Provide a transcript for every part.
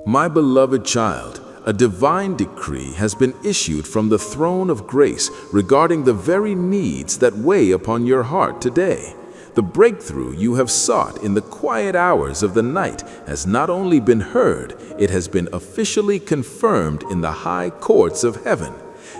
My beloved child, a divine decree has been issued from the throne of grace regarding the very needs that weigh upon your heart today. The breakthrough you have sought in the quiet hours of the night has not only been heard, it has been officially confirmed in the high courts of heaven.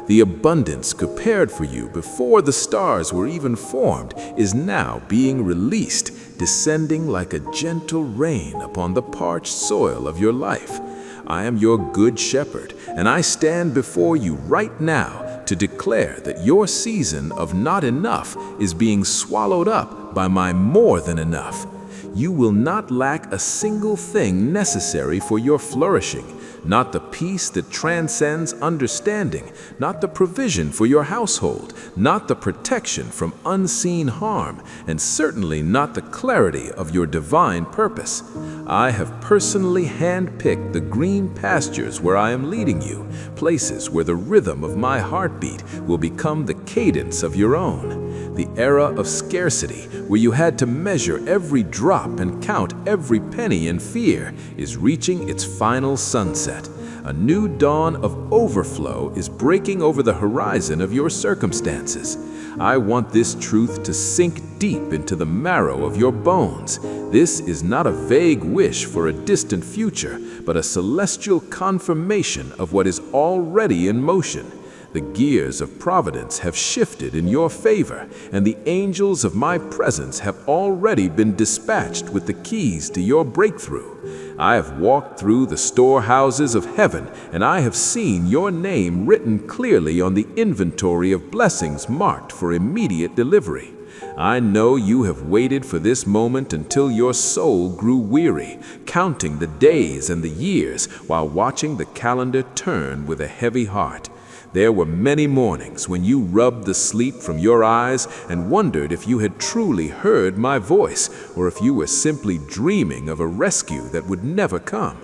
The abundance prepared for you before the stars were even formed is now being released, descending like a gentle rain upon the parched soil of your life. I am your good shepherd, and I stand before you right now to declare that your season of not enough is being swallowed up by my more than enough. You will not lack a single thing necessary for your flourishing, not the peace that transcends understanding, not the provision for your household, not the protection from unseen harm, and certainly not the clarity of your divine purpose. I have personally handpicked the green pastures where I am leading you, places where the rhythm of my heartbeat will become the cadence of your own. The era of scarcity, where you had to measure every drop and count every penny in fear, is reaching its final sunset. A new dawn of overflow is breaking over the horizon of your circumstances. I want this truth to sink deep into the marrow of your bones. This is not a vague wish for a distant future, but a celestial confirmation of what is already in motion. The gears of providence have shifted in your favor, and the angels of my presence have already been dispatched with the keys to your breakthrough. I have walked through the storehouses of heaven, and I have seen your name written clearly on the inventory of blessings marked for immediate delivery. I know you have waited for this moment until your soul grew weary, counting the days and the years while watching the calendar turn with a heavy heart. There were many mornings when you rubbed the sleep from your eyes and wondered if you had truly heard my voice, or if you were simply dreaming of a rescue that would never come.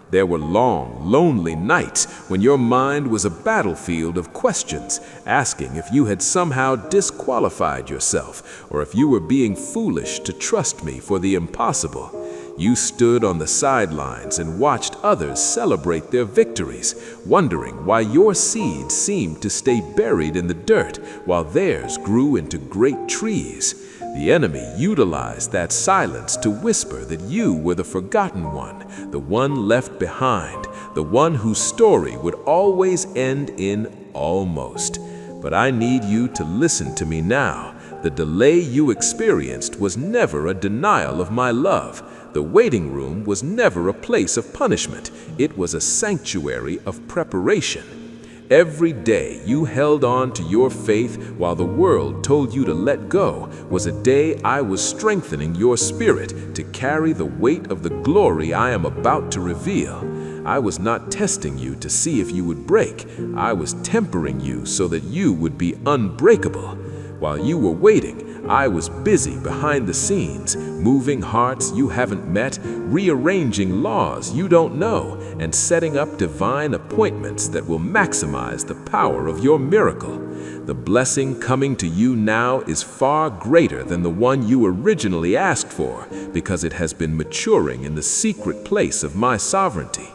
There were long, lonely nights when your mind was a battlefield of questions, asking if you had somehow disqualified yourself, or if you were being foolish to trust me for the impossible. You stood on the sidelines and watched others celebrate their victories, wondering why your seeds seemed to stay buried in the dirt while theirs grew into great trees. The enemy utilized that silence to whisper that you were the forgotten one, the one left behind, the one whose story would always end in almost. But I need you to listen to me now. The delay you experienced was never a denial of my love. The waiting room was never a place of punishment. It was a sanctuary of preparation. Every day you held on to your faith while the world told you to let go was a day I was strengthening your spirit to carry the weight of the glory I am about to reveal. I was not testing you to see if you would break. I was tempering you so that you would be unbreakable. While you were waiting, I was busy behind the scenes, moving hearts you haven't met, rearranging laws you don't know, and setting up divine appointments that will maximize the power of your miracle. The blessing coming to you now is far greater than the one you originally asked for, because it has been maturing in the secret place of my sovereignty.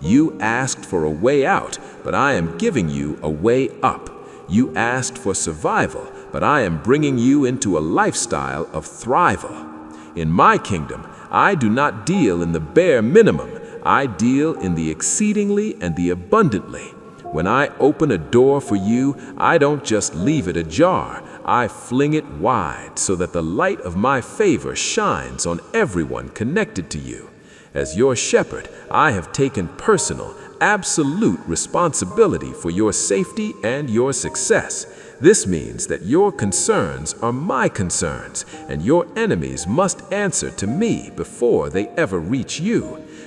You asked for a way out, but I am giving you a way up. You asked for survival, but I am bringing you into a lifestyle of thrival. In my kingdom, I do not deal in the bare minimum. I deal in the exceedingly and the abundantly. When I open a door for you, I don't just leave it ajar. I fling it wide so that the light of my favor shines on everyone connected to you. As your shepherd, I have taken personal, absolute responsibility for your safety and your success. This means that your concerns are my concerns, and your enemies must answer to me before they ever reach you.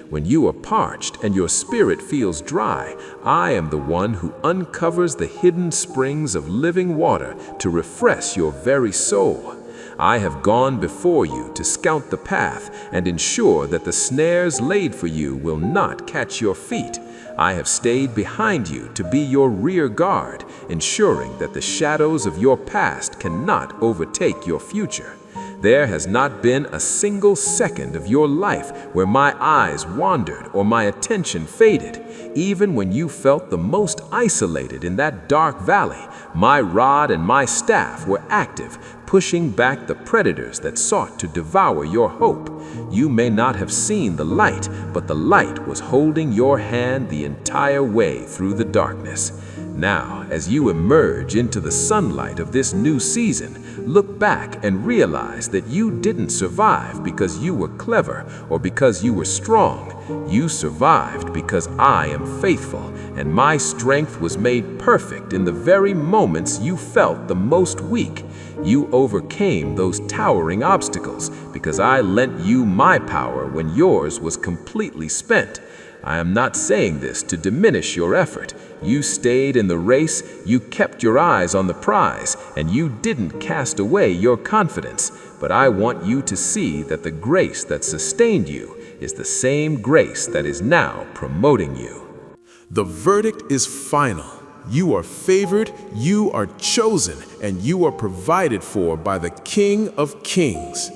When you are parched and your spirit feels dry, I am the one who uncovers the hidden springs of living water to refresh your very soul. I have gone before you to scout the path and ensure that the snares laid for you will not catch your feet. I have stayed behind you to be your rear guard, ensuring that the shadows of your past cannot overtake your future. There has not been a single second of your life where my eyes wandered or my attention faded. Even when you felt the most isolated in that dark valley, my rod and my staff were active, pushing back the predators that sought to devour your hope. You may not have seen the light, but the light was holding your hand the entire way through the darkness. Now, as you emerge into the sunlight of this new season, look back and realize that you didn't survive because you were clever or because you were strong. You survived because I am faithful, and my strength was made perfect in the very moments you felt the most weak. You overcame those towering obstacles because I lent you my power when yours was completely spent. I am not saying this to diminish your effort. You stayed in the race, you kept your eyes on the prize, and you didn't cast away your confidence. But I want you to see that the grace that sustained you is the same grace that is now promoting you. The verdict is final. You are favored, you are chosen, and you are provided for by the King of Kings.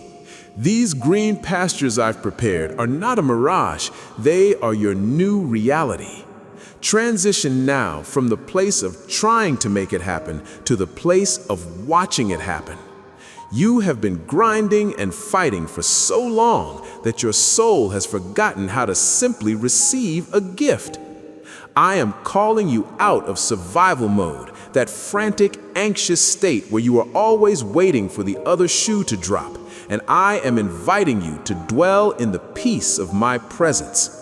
These green pastures I've prepared are not a mirage, they are your new reality. Transition now from the place of trying to make it happen to the place of watching it happen. You have been grinding and fighting for so long that your soul has forgotten how to simply receive a gift. I am calling you out of survival mode, that frantic, anxious state where you are always waiting for the other shoe to drop, and I am inviting you to dwell in the peace of my presence.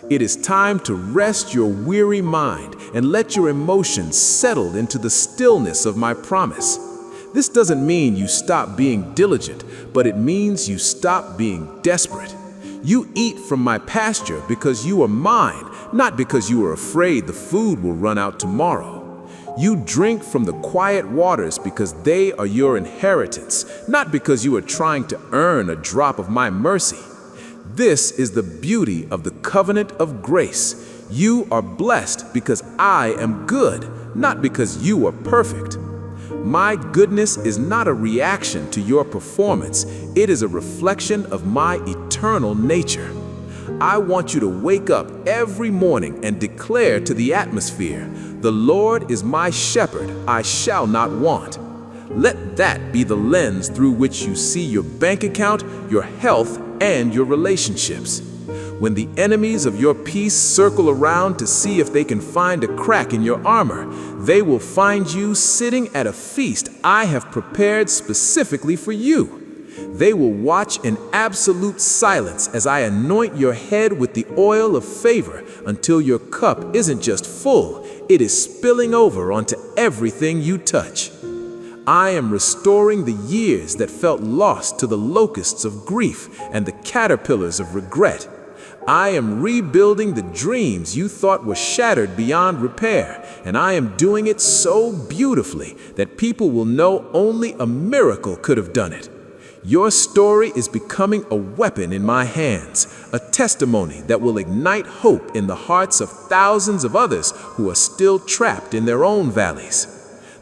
It is time to rest your weary mind and let your emotions settle into the stillness of my promise. This doesn't mean you stop being diligent, but it means you stop being desperate. You eat from my pasture because you are mine, not because you are afraid the food will run out tomorrow. You drink from the quiet waters because they are your inheritance, not because you are trying to earn a drop of my mercy. This is the beauty of the covenant of grace. You are blessed because I am good, not because you are perfect. My goodness is not a reaction to your performance. It is a reflection of my eternal nature. I want you to wake up every morning and declare to the atmosphere, "The Lord is my shepherd, I shall not want." Let that be the lens through which you see your bank account, your health, and your relationships. When the enemies of your peace circle around to see if they can find a crack in your armor, they will find you sitting at a feast I have prepared specifically for you. They will watch in absolute silence as I anoint your head with the oil of favor until your cup isn't just full, it is spilling over onto everything you touch. I am restoring the years that felt lost to the locusts of grief and the caterpillars of regret. I am rebuilding the dreams you thought were shattered beyond repair, and I am doing it so beautifully that people will know only a miracle could have done it. Your story is becoming a weapon in my hands, a testimony that will ignite hope in the hearts of thousands of others who are still trapped in their own valleys.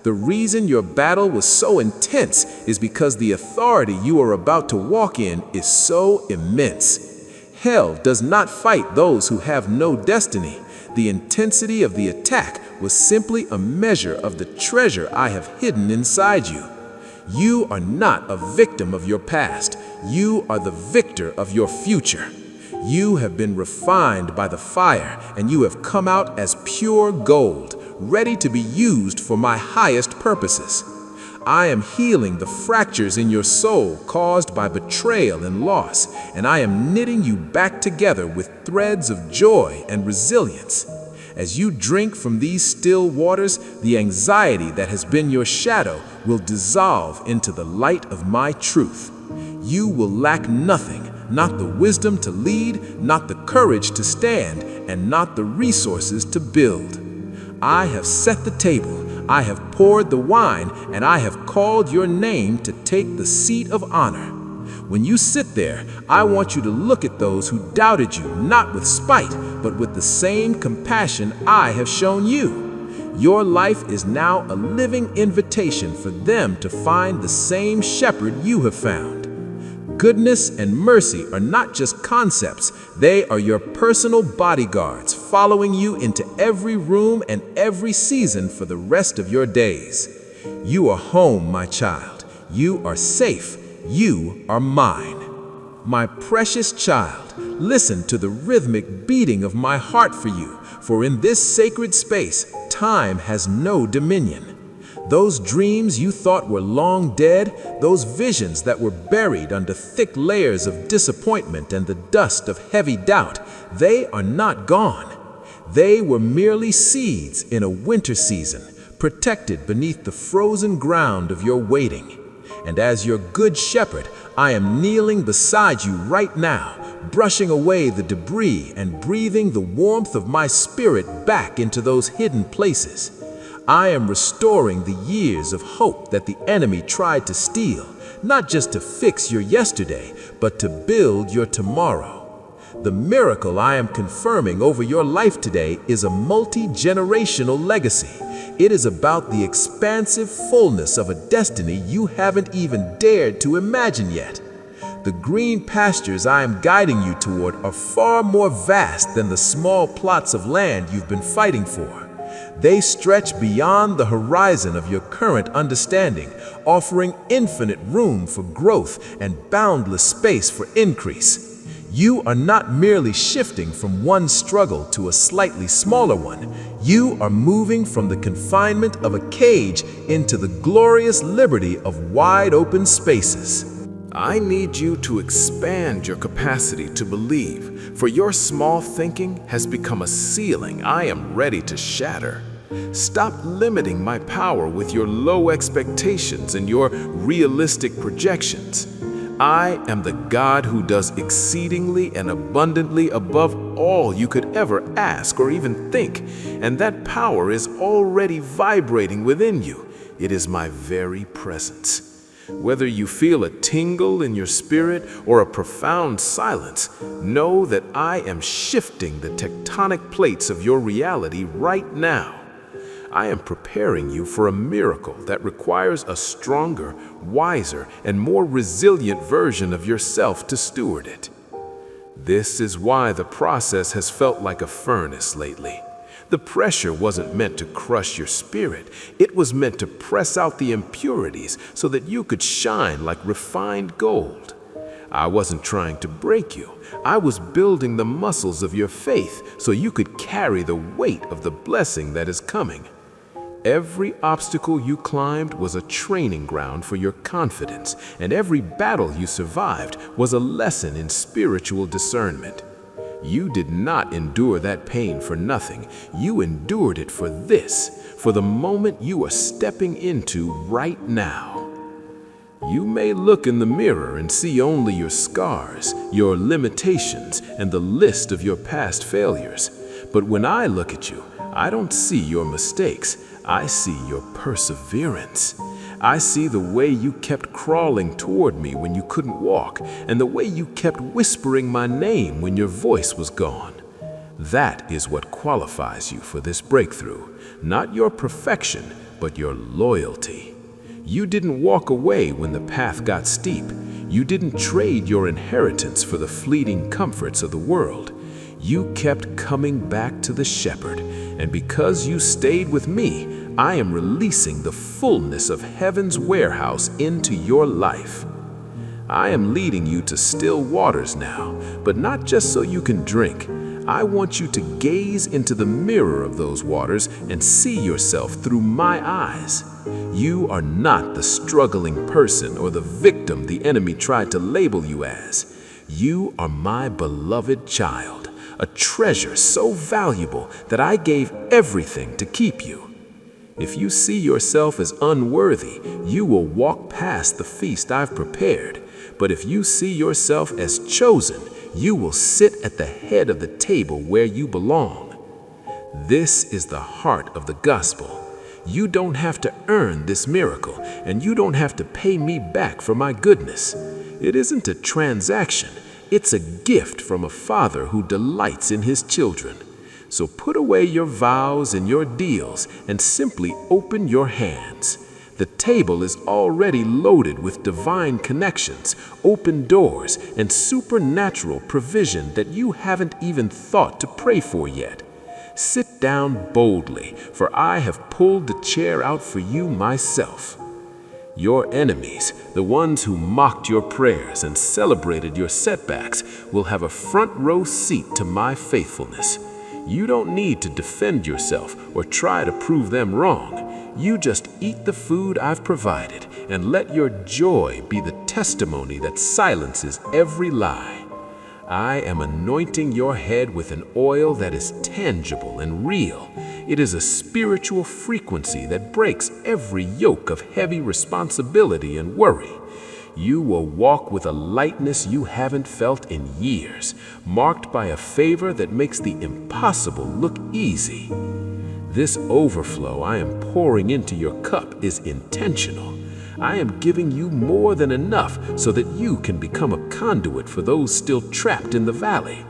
The reason your battle was so intense is because the authority you are about to walk in is so immense. Hell does not fight those who have no destiny. The intensity of the attack was simply a measure of the treasure I have hidden inside you. You are not a victim of your past. You are the victor of your future. You have been refined by the fire, and you have come out as pure gold, ready to be used for my highest purposes. I am healing the fractures in your soul caused by betrayal and loss, and I am knitting you back together with threads of joy and resilience. As you drink from these still waters, the anxiety that has been your shadow will dissolve into the light of my truth. You will lack nothing, not the wisdom to lead, not the courage to stand, and not the resources to build. I have set the table, I have poured the wine, and I have called your name to take the seat of honor. When you sit there, I want you to look at those who doubted you, not with spite, but with the same compassion I have shown you. Your life is now a living invitation for them to find the same shepherd you have found. goodness and mercy are not just concepts, they are your personal bodyguards following you into every room and every season for the rest of your days. You are home, my child. You are safe. You are mine. My precious child, listen to the rhythmic beating of my heart for you, for in this sacred space, time has no dominion. Those dreams you thought were long dead, those visions that were buried under thick layers of disappointment and the dust of heavy doubt, they are not gone. They were merely seeds in a winter season, protected beneath the frozen ground of your waiting. And as your good shepherd, I am kneeling beside you right now, brushing away the debris and breathing the warmth of my spirit back into those hidden places. I am restoring the years of hope that the enemy tried to steal, not just to fix your yesterday, but to build your tomorrow. The miracle I am confirming over your life today is a multi-generational legacy. It is about the expansive fullness of a destiny you haven't even dared to imagine yet. The green pastures I am guiding you toward are far more vast than the small plots of land you've been fighting for. They stretch beyond the horizon of your current understanding, offering infinite room for growth and boundless space for increase. You are not merely shifting from one struggle to a slightly smaller one. You are moving from the confinement of a cage into the glorious liberty of wide open spaces. I need you to expand your capacity to believe, for your small thinking has become a ceiling I am ready to shatter. Stop limiting my power with your low expectations and your realistic projections. I am the God who does exceedingly and abundantly above all you could ever ask or even think, and that power is already vibrating within you. It is my very presence. Whether you feel a tingle in your spirit or a profound silence, know that I am shifting the tectonic plates of your reality right now. I am preparing you for a miracle that requires a stronger, wiser, and more resilient version of yourself to steward it. This is why the process has felt like a furnace lately. The pressure wasn't meant to crush your spirit. It was meant to press out the impurities so that you could shine like refined gold. I wasn't trying to break you. I was building the muscles of your faith so you could carry the weight of the blessing that is coming. Every obstacle you climbed was a training ground for your confidence, and every battle you survived was a lesson in spiritual discernment. You did not endure that pain for nothing. You endured it for this, for the moment you are stepping into right now. You may look in the mirror and see only your scars, your limitations, and the list of your past failures. But when I look at you, I don't see your mistakes. I see your perseverance. I see the way you kept crawling toward me when you couldn't walk, and the way you kept whispering my name when your voice was gone. That is what qualifies you for this breakthrough, not your perfection, but your loyalty. You didn't walk away when the path got steep. You didn't trade your inheritance for the fleeting comforts of the world. You kept coming back to the shepherd, and because you stayed with me, I am releasing the fullness of heaven's warehouse into your life. I am leading you to still waters now, but not just so you can drink. I want you to gaze into the mirror of those waters and see yourself through my eyes. You are not the struggling person or the victim the enemy tried to label you as. You are my beloved child, a treasure so valuable that I gave everything to keep you. If you see yourself as unworthy, you will walk past the feast I've prepared. But if you see yourself as chosen, you will sit at the head of the table where you belong. This is the heart of the gospel. You don't have to earn this miracle, and you don't have to pay me back for my goodness. It isn't a transaction. It's a gift from a father who delights in his children. So put away your vows and your deals and simply open your hands. The table is already loaded with divine connections, open doors, and supernatural provision that you haven't even thought to pray for yet. Sit down boldly, for I have pulled the chair out for you myself. Your enemies, the ones who mocked your prayers and celebrated your setbacks, will have a front row seat to my faithfulness. You don't need to defend yourself or try to prove them wrong. You just eat the food I've provided and let your joy be the testimony that silences every lie. I am anointing your head with an oil that is tangible and real. It is a spiritual frequency that breaks every yoke of heavy responsibility and worry. You will walk with a lightness you haven't felt in years, marked by a favor that makes the impossible look easy. This overflow I am pouring into your cup is intentional. I am giving you more than enough so that you can become a conduit for those still trapped in the valley.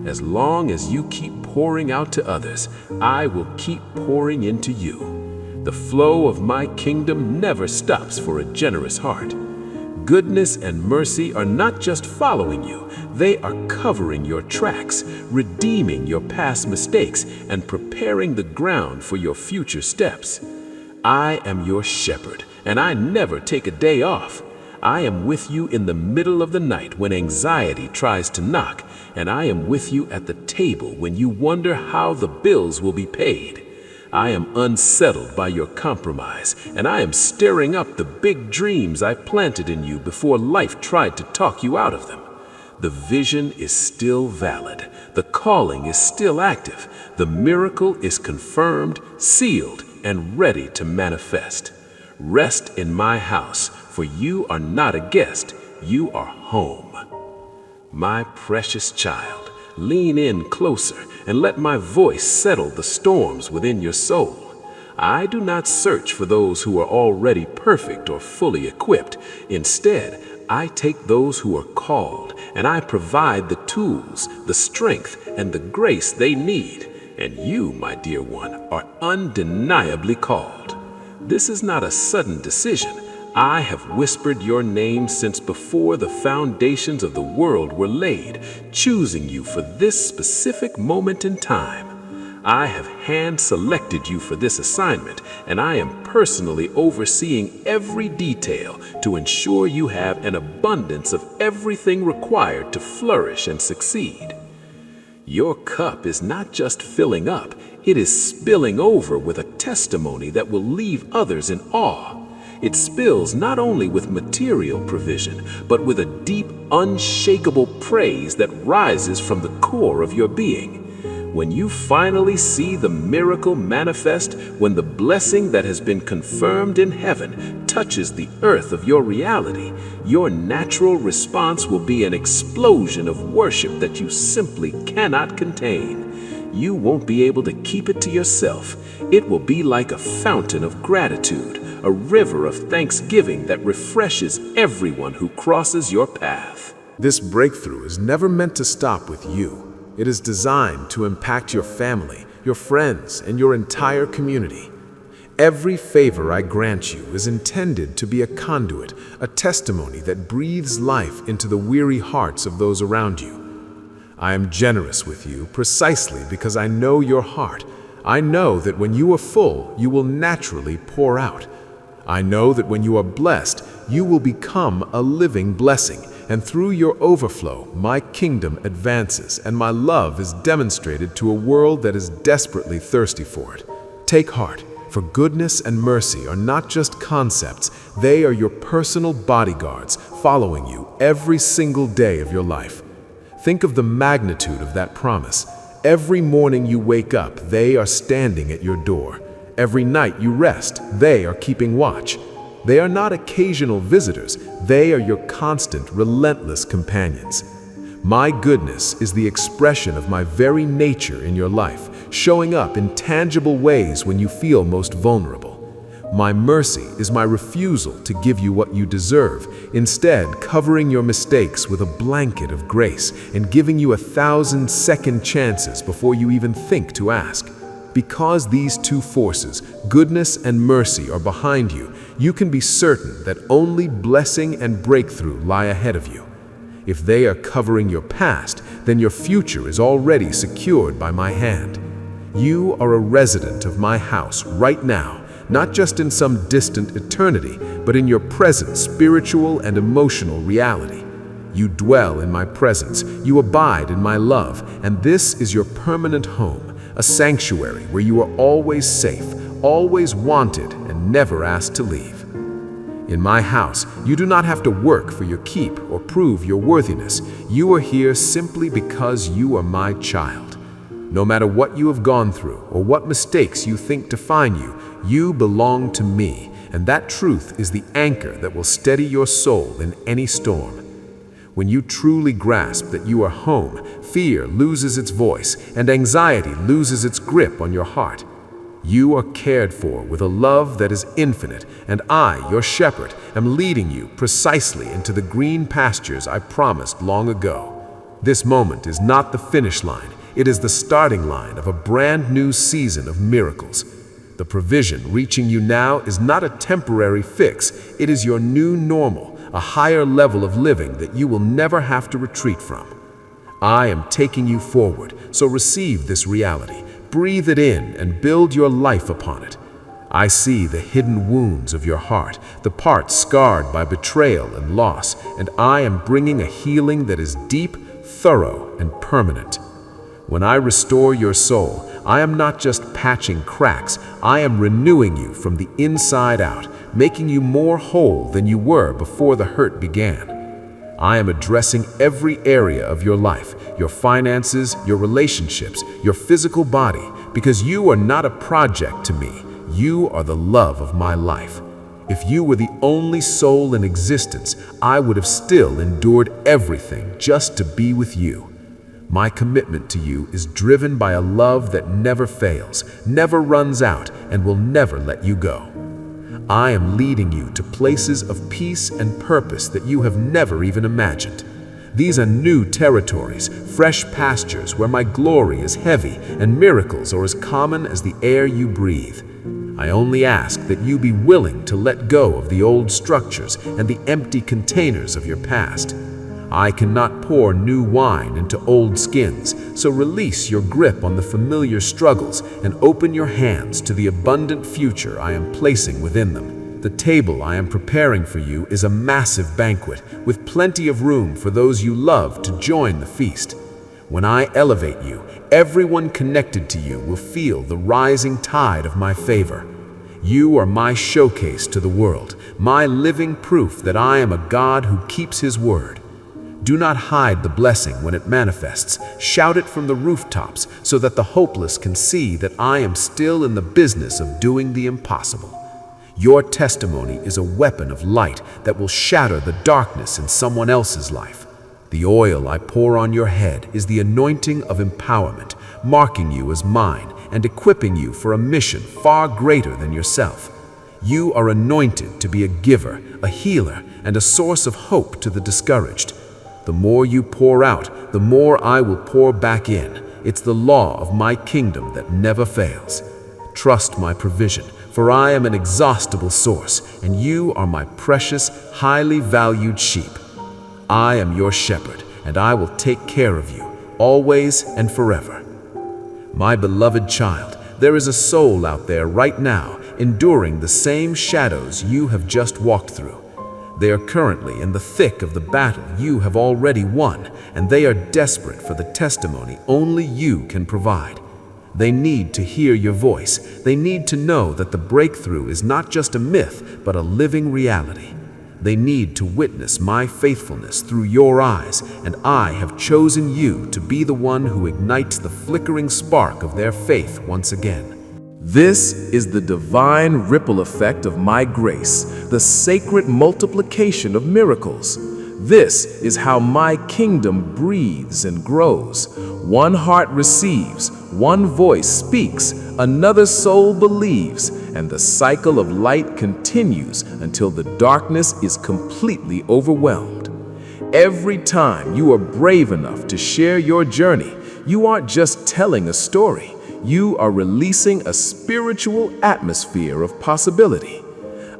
As long as you keep pouring out to others, I will keep pouring into you. The flow of my kingdom never stops for a generous heart. Goodness and mercy are not just following you, they are covering your tracks, redeeming your past mistakes, and preparing the ground for your future steps. I am your shepherd, and I never take a day off. I am with you in the middle of the night when anxiety tries to knock, and I am with you at the table when you wonder how the bills will be paid. I am unsettled by your compromise, and I am stirring up the big dreams I planted in you before life tried to talk you out of them. The vision is still valid. The calling is still active. The miracle is confirmed, sealed, and ready to manifest. Rest in my house, for you are not a guest, you are home. My precious child, lean in closer and let my voice settle the storms within your soul. I do not search for those who are already perfect or fully equipped. Instead, I take those who are called and I provide the tools, the strength, and the grace they need. And you, my dear one, are undeniably called. This is not a sudden decision. I have whispered your name since before the foundations of the world were laid, choosing you for this specific moment in time. I have hand-selected you for this assignment, and I am personally overseeing every detail to ensure you have an abundance of everything required to flourish and succeed. Your cup is not just filling up, it is spilling over with a testimony that will leave others in awe. It spills not only with material provision, but with a deep, unshakable praise that rises from the core of your being. When you finally see the miracle manifest, when the blessing that has been confirmed in heaven touches the earth of your reality, your natural response will be an explosion of worship that you simply cannot contain. You won't be able to keep it to yourself. It will be like a fountain of gratitude, a river of thanksgiving that refreshes everyone who crosses your path. This breakthrough is never meant to stop with you. It is designed to impact your family, your friends, and your entire community. Every favor I grant you is intended to be a conduit, a testimony that breathes life into the weary hearts of those around you. I am generous with you precisely because I know your heart. I know that when you are full, you will naturally pour out. I know that when you are blessed, you will become a living blessing, and through your overflow, my kingdom advances, and my love is demonstrated to a world that is desperately thirsty for it. Take heart, for goodness and mercy are not just concepts, they are your personal bodyguards following you every single day of your life. Think of the magnitude of that promise. Every morning you wake up, they are standing at your door. Every night you rest, they are keeping watch. They are not occasional visitors, they are your constant, relentless companions. My goodness is the expression of my very nature in your life, showing up in tangible ways when you feel most vulnerable. My mercy is my refusal to give you what you deserve, instead covering your mistakes with a blanket of grace and giving you 1,000 second chances before you even think to ask. Because these two forces, goodness and mercy, are behind you, you can be certain that only blessing and breakthrough lie ahead of you. If they are covering your past, then your future is already secured by my hand. You are a resident of my house right now, not just in some distant eternity, but in your present spiritual and emotional reality. You dwell in my presence, you abide in my love, and this is your permanent home, a sanctuary where you are always safe, always wanted, and never asked to leave. In my house, you do not have to work for your keep or prove your worthiness. You are here simply because you are my child. No matter what you have gone through or what mistakes you think define you, you belong to me, and that truth is the anchor that will steady your soul in any storm. When you truly grasp that you are home, fear loses its voice and anxiety loses its grip on your heart. You are cared for with a love that is infinite, and I, your shepherd, am leading you precisely into the green pastures I promised long ago. This moment is not the finish line, it is the starting line of a brand new season of miracles. The provision reaching you now is not a temporary fix, it is your new normal, a higher level of living that you will never have to retreat from. I am taking you forward, so receive this reality, breathe it in, and build your life upon it. I see the hidden wounds of your heart, the parts scarred by betrayal and loss, and I am bringing a healing that is deep, thorough, and permanent. When I restore your soul, I am not just patching cracks, I am renewing you from the inside out, making you more whole than you were before the hurt began. I am addressing every area of your life, your finances, your relationships, your physical body, because you are not a project to me. You are the love of my life. If you were the only soul in existence, I would have still endured everything just to be with you. My commitment to you is driven by a love that never fails, never runs out, and will never let you go. I am leading you to places of peace and purpose that you have never even imagined. These are new territories, fresh pastures where my glory is heavy and miracles are as common as the air you breathe. I only ask that you be willing to let go of the old structures and the empty containers of your past. I cannot pour new wine into old skins, so release your grip on the familiar struggles and open your hands to the abundant future I am placing within them. The table I am preparing for you is a massive banquet, with plenty of room for those you love to join the feast. When I elevate you, everyone connected to you will feel the rising tide of my favor. You are my showcase to the world, my living proof that I am a God who keeps his word. Do not hide the blessing when it manifests. Shout it from the rooftops so that the hopeless can see that I am still in the business of doing the impossible. Your testimony is a weapon of light that will shatter the darkness in someone else's life. The oil I pour on your head is the anointing of empowerment, marking you as mine and equipping you for a mission far greater than yourself. You are anointed to be a giver, a healer, and a source of hope to the discouraged. The more you pour out, the more I will pour back in. It's the law of my kingdom that never fails. Trust my provision, for I am an inexhaustible source, and you are my precious, highly valued sheep. I am your shepherd, and I will take care of you, always and forever. My beloved child, there is a soul out there right now, enduring the same shadows you have just walked through. They are currently in the thick of the battle you have already won, and they are desperate for the testimony only you can provide. They need to hear your voice. They need to know that the breakthrough is not just a myth, but a living reality. They need to witness my faithfulness through your eyes, and I have chosen you to be the one who ignites the flickering spark of their faith once again. This is the divine ripple effect of my grace, the sacred multiplication of miracles. This is how my kingdom breathes and grows. One heart receives, one voice speaks, another soul believes, and the cycle of light continues until the darkness is completely overwhelmed. Every time you are brave enough to share your journey, you aren't just telling a story. you are releasing a spiritual atmosphere of possibility.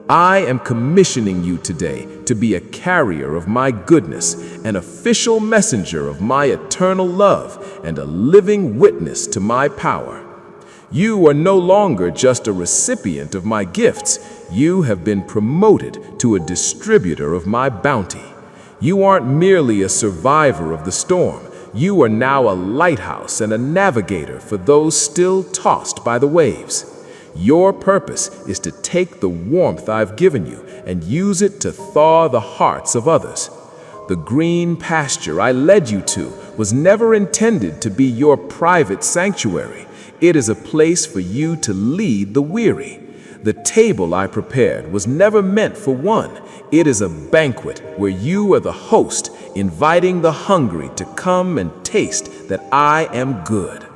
I am commissioning you today to be a carrier of my goodness, an official messenger of my eternal love, and a living witness to my power. You are no longer just a recipient of my gifts. You have been promoted to a distributor of my bounty. You aren't merely a survivor of the storm. You are now a lighthouse and a navigator for those still tossed by the waves. Your purpose is to take the warmth I've given you and use it to thaw the hearts of others. The green pasture I led you to was never intended to be your private sanctuary. It is a place for you to lead the weary. The table I prepared was never meant for one. It is a banquet where you are the host, inviting the hungry to come and taste that I am good.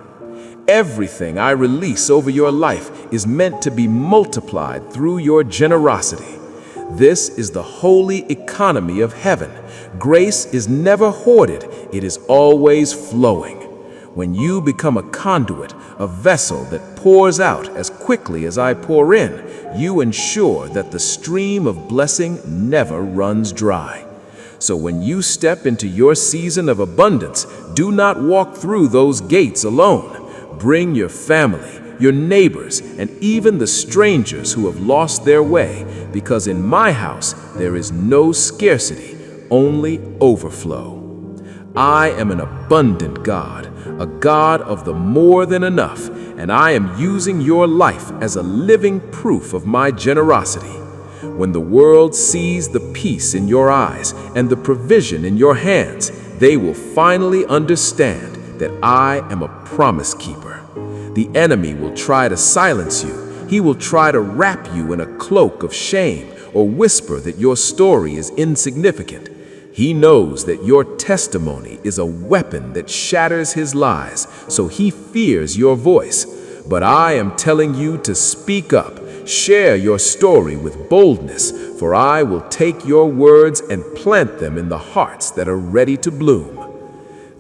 Everything I release over your life is meant to be multiplied through your generosity. This is the holy economy of heaven. Grace is never hoarded, it is always flowing. When you become a conduit, a vessel that pours out as quickly as I pour in, you ensure that the stream of blessing never runs dry. So when you step into your season of abundance, do not walk through those gates alone. Bring your family, your neighbors, and even the strangers who have lost their way, because in my house there is no scarcity, only overflow. I am an abundant God, a God of the more than enough, and I am using your life as a living proof of my generosity. When the world sees the peace in your eyes and the provision in your hands, they will finally understand that I am a promise keeper. The enemy will try to silence you. He will try to wrap you in a cloak of shame or whisper that your story is insignificant. He knows that your testimony is a weapon that shatters his lies, so he fears your voice. But I am telling you to speak up. Share your story with boldness, for I will take your words and plant them in the hearts that are ready to bloom.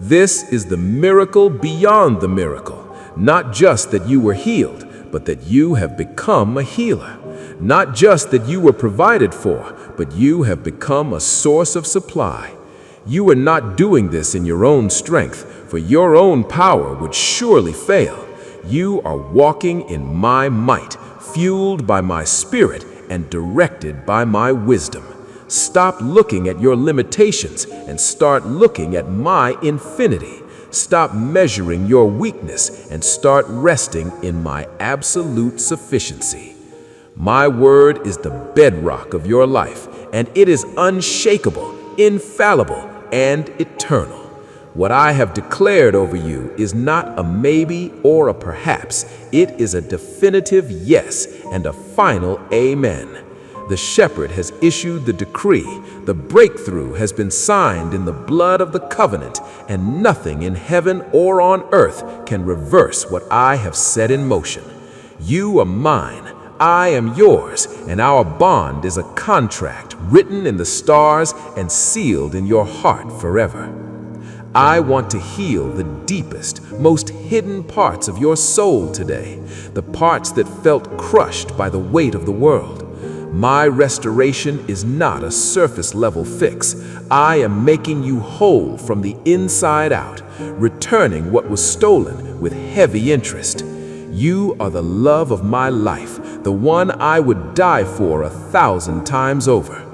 This is the miracle beyond the miracle. Not just that you were healed, but that you have become a healer. Not just that you were provided for, but you have become a source of supply. You are not doing this in your own strength, for your own power would surely fail. You are walking in my might, fueled by my spirit and directed by my wisdom. Stop looking at your limitations and start looking at my infinity. Stop measuring your weakness and start resting in my absolute sufficiency. My word is the bedrock of your life, and it is unshakable, infallible, and eternal. What I have declared over you is not a maybe or a perhaps. It is a definitive yes and a final amen. The shepherd has issued the decree. The breakthrough has been signed in the blood of the covenant, and nothing in heaven or on earth can reverse what I have set in motion. You are mine, I am yours, and our bond is a contract written in the stars and sealed in your heart forever. I want to heal the deepest, most hidden parts of your soul today, the parts that felt crushed by the weight of the world. My restoration is not a surface-level fix. I am making you whole from the inside out, returning what was stolen with heavy interest. You are the love of my life, the one I would die for 1,000 times over.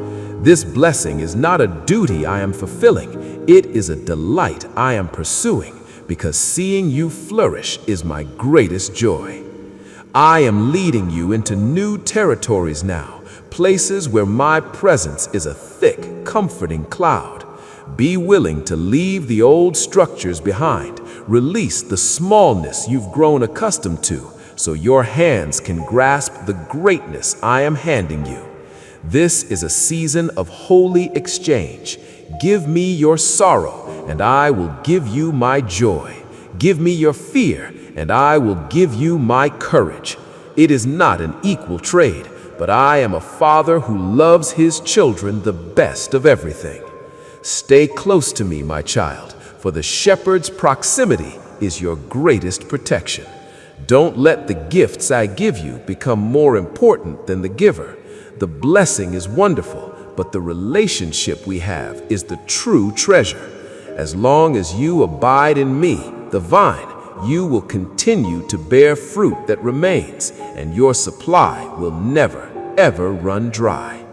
This blessing is not a duty I am fulfilling. It is a delight I am pursuing, because seeing you flourish is my greatest joy. I am leading you into new territories now, places where my presence is a thick, comforting cloud. Be willing to leave the old structures behind. Release the smallness you've grown accustomed to, so your hands can grasp the greatness I am handing you. This is a season of holy exchange. Give me your sorrow, and I will give you my joy. Give me your fear, and I will give you my courage. It is not an equal trade, but I am a father who loves his children the best of everything. Stay close to me, my child, for the shepherd's proximity is your greatest protection. Don't let the gifts I give you become more important than the giver. The blessing is wonderful, but the relationship we have is the true treasure. As long as you abide in me, the vine, you will continue to bear fruit that remains, and your supply will never, ever run dry.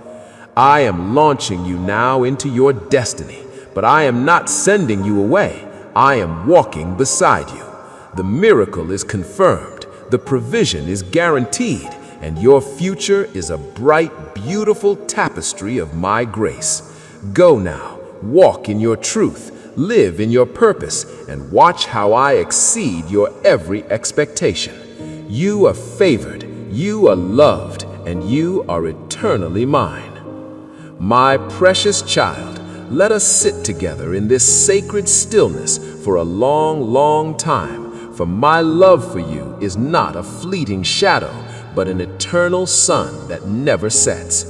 I am launching you now into your destiny, but I am not sending you away. I am walking beside you. The miracle is confirmed, the provision is guaranteed, and your future is a bright, beautiful tapestry of my grace. Go now, walk in your truth, live in your purpose, and watch how I exceed your every expectation. You are favored, you are loved, and you are eternally mine. My precious child, let us sit together in this sacred stillness for a long, long time, for my love for you is not a fleeting shadow, but an eternal sun that never sets.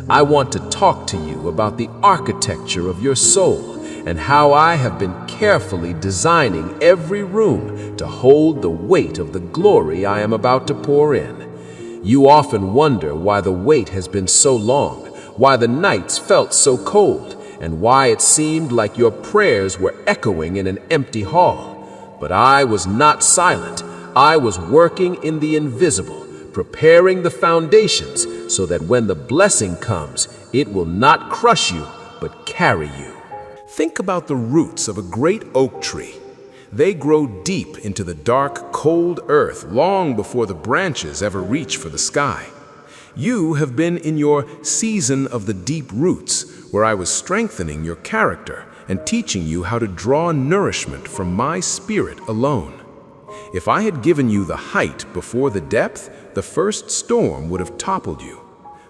I want to talk to you about the architecture of your soul and how I have been carefully designing every room to hold the weight of the glory I am about to pour in. You often wonder why the wait has been so long, why the nights felt so cold, and why it seemed like your prayers were echoing in an empty hall. But I was not silent. I was working in the invisible, preparing the foundations so that when the blessing comes, it will not crush you, but carry you. Think about the roots of a great oak tree. They grow deep into the dark, cold earth long before the branches ever reach for the sky. You have been in your season of the deep roots, where I was strengthening your character and teaching you how to draw nourishment from my spirit alone. If I had given you the height before the depth, the first storm would have toppled you.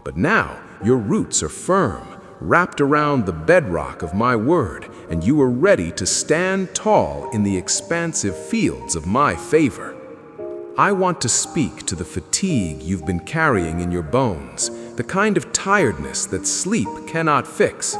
But now your roots are firm, wrapped around the bedrock of my word, and you are ready to stand tall in the expansive fields of my favor. I want to speak to the fatigue you've been carrying in your bones, the kind of tiredness that sleep cannot fix.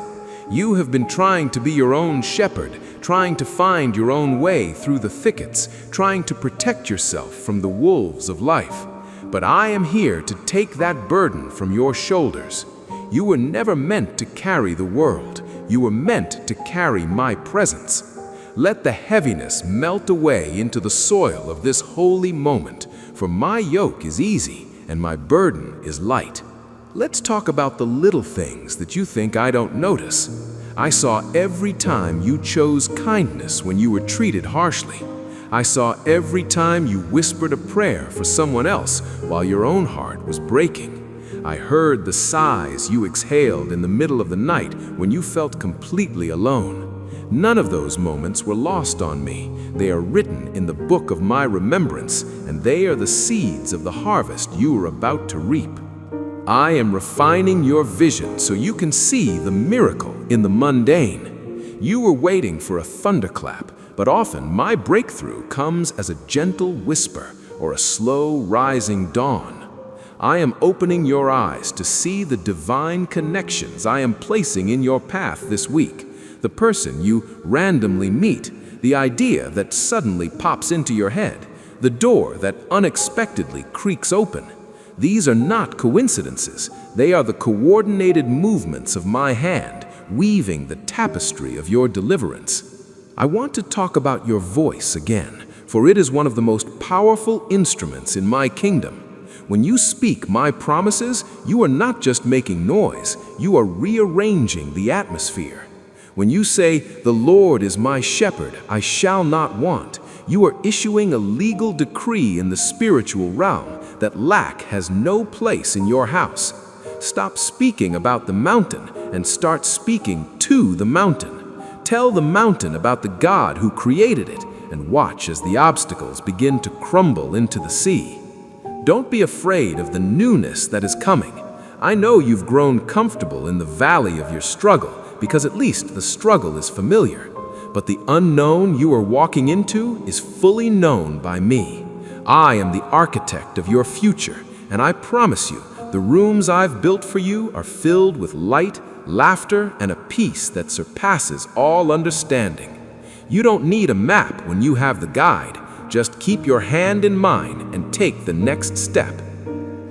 You have been trying to be your own shepherd, trying to find your own way through the thickets, trying to protect yourself from the wolves of life. But I am here to take that burden from your shoulders. You were never meant to carry the world. You were meant to carry my presence. Let the heaviness melt away into the soil of this holy moment, for my yoke is easy and my burden is light. Let's talk about the little things that you think I don't notice. I saw every time you chose kindness when you were treated harshly. I saw every time you whispered a prayer for someone else while your own heart was breaking. I heard the sighs you exhaled in the middle of the night when you felt completely alone. None of those moments were lost on me. They are written in the book of my remembrance, and they are the seeds of the harvest you are about to reap. I am refining your vision so you can see the miracle in the mundane. You were waiting for a thunderclap, but often my breakthrough comes as a gentle whisper or a slow rising dawn. I am opening your eyes to see the divine connections I am placing in your path this week. The person you randomly meet, the idea that suddenly pops into your head, the door that unexpectedly creaks open. These are not coincidences. They are the coordinated movements of my hand, weaving the tapestry of your deliverance. I want to talk about your voice again, for it is one of the most powerful instruments in my kingdom. When you speak my promises, you are not just making noise, you are rearranging the atmosphere. When you say, "The Lord is my shepherd, I shall not want," you are issuing a legal decree in the spiritual realm that lack has no place in your house. Stop speaking about the mountain and start speaking to the mountain. Tell the mountain about the God who created it and watch as the obstacles begin to crumble into the sea. Don't be afraid of the newness that is coming. I know you've grown comfortable in the valley of your struggle because at least the struggle is familiar. But the unknown you are walking into is fully known by me. I am the architect of your future, and I promise you, the rooms I've built for you are filled with light, laughter, and a peace that surpasses all understanding. You don't need a map when you have the guide. Just keep your hand in mine and take the next step.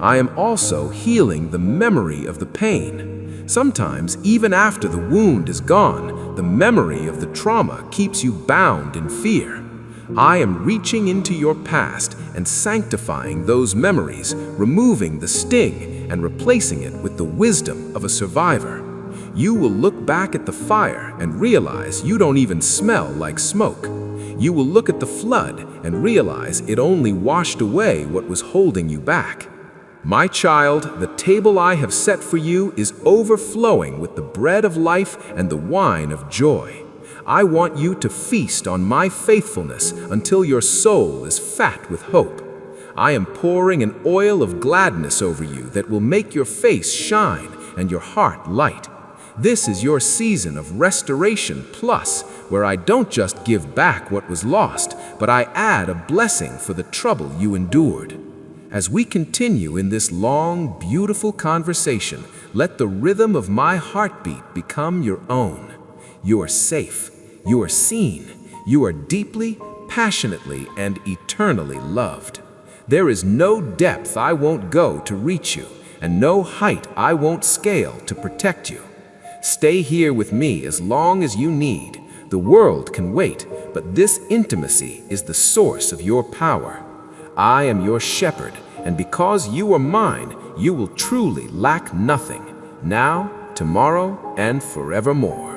I am also healing the memory of the pain. Sometimes, even after the wound is gone, the memory of the trauma keeps you bound in fear. I am reaching into your past and sanctifying those memories, removing the sting and replacing it with the wisdom of a survivor. You will look back at the fire and realize you don't even smell like smoke. You will look at the flood and realize it only washed away what was holding you back. My child, the table I have set for you is overflowing with the bread of life and the wine of joy. I want you to feast on my faithfulness until your soul is fat with hope. I am pouring an oil of gladness over you that will make your face shine and your heart light. This is your season of restoration plus, where I don't just give back what was lost, but I add a blessing for the trouble you endured. As we continue in this long, beautiful conversation, let the rhythm of my heartbeat become your own. You are safe. You are seen. You are deeply, passionately, and eternally loved. There is no depth I won't go to reach you, and no height I won't scale to protect you. Stay here with me as long as you need. The world can wait, but this intimacy is the source of your power. I am your shepherd, and because you are mine, you will truly lack nothing, now, tomorrow, and forevermore.